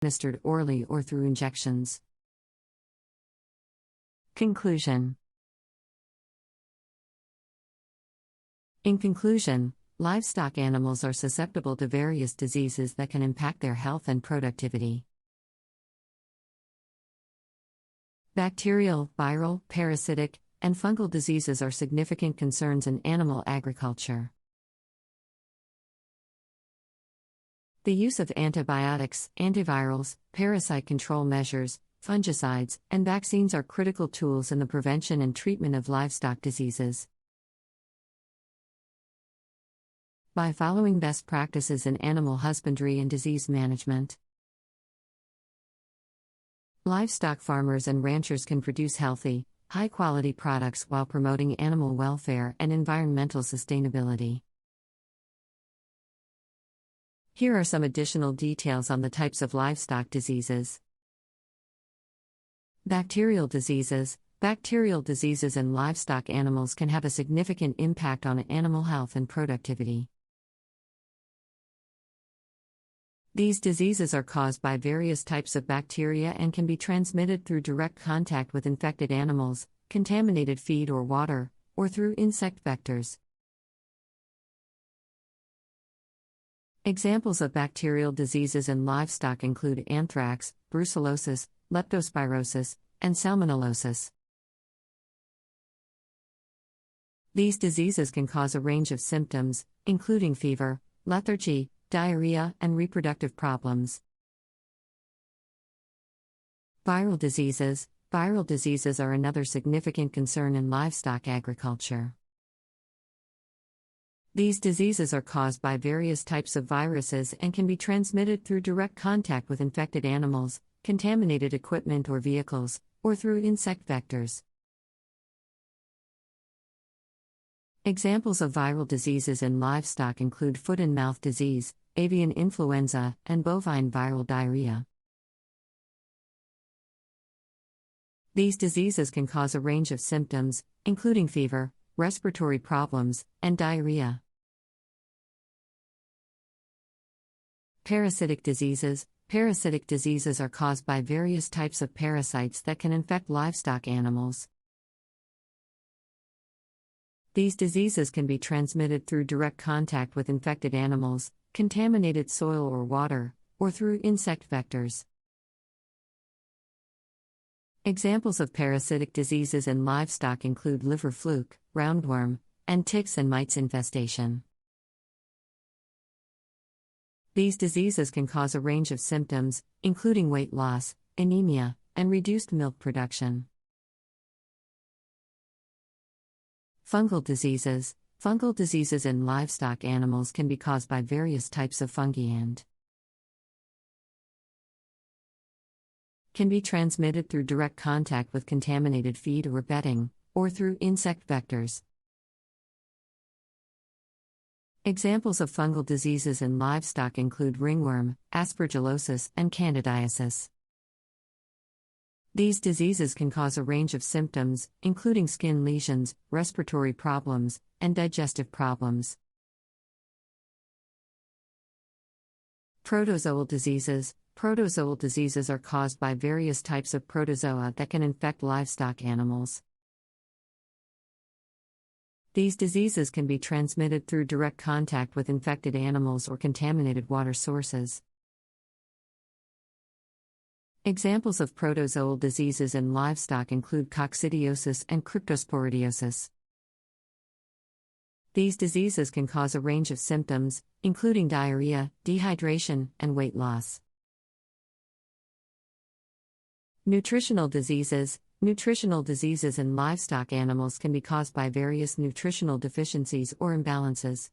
administered orally or through injections. Conclusion. In conclusion, livestock animals are susceptible to various diseases that can impact their health and productivity. Bacterial, viral, parasitic, and fungal diseases are significant concerns in animal agriculture. The use of antibiotics, antivirals, parasite control measures, fungicides, and vaccines are critical tools in the prevention and treatment of livestock diseases. By following best practices in animal husbandry and disease management, livestock farmers and ranchers can produce healthy, high-quality products while promoting animal welfare and environmental sustainability. Here are some additional details on the types of livestock diseases. Bacterial diseases. Bacterial diseases in livestock animals can have a significant impact on animal health and productivity. These diseases are caused by various types of bacteria and can be transmitted through direct contact with infected animals, contaminated feed or water, or through insect vectors. Examples of bacterial diseases in livestock include anthrax, brucellosis, leptospirosis, and salmonellosis. These diseases can cause a range of symptoms, including fever, lethargy, diarrhea, and reproductive problems. Viral diseases. Viral diseases are another significant concern in livestock agriculture. These diseases are caused by various types of viruses and can be transmitted through direct contact with infected animals, contaminated equipment or vehicles, or through insect vectors. Examples of viral diseases in livestock include foot and mouth disease, avian influenza, and bovine viral diarrhea. These diseases can cause a range of symptoms, including fever, respiratory problems, and diarrhea. Parasitic diseases. Parasitic diseases are caused by various types of parasites that can infect livestock animals. These diseases can be transmitted through direct contact with infected animals, contaminated soil or water, or through insect vectors. Examples of parasitic diseases in livestock include liver fluke, roundworm, and ticks and mites infestation. These diseases can cause a range of symptoms, including weight loss, anemia, and reduced milk production. Fungal diseases. Fungal diseases in livestock animals can be caused by various types of fungi and can be transmitted through direct contact with contaminated feed or bedding, or through insect vectors. Examples of fungal diseases in livestock include ringworm, aspergillosis, and candidiasis. These diseases can cause a range of symptoms, including skin lesions, respiratory problems, and digestive problems. Protozoal diseases. Protozoal diseases are caused by various types of protozoa that can infect livestock animals. These diseases can be transmitted through direct contact with infected animals or contaminated water sources. Examples of protozoal diseases in livestock include coccidiosis and cryptosporidiosis. These diseases can cause a range of symptoms, including diarrhea, dehydration, and weight loss. Nutritional diseases. Nutritional diseases in livestock animals can be caused by various nutritional deficiencies or imbalances.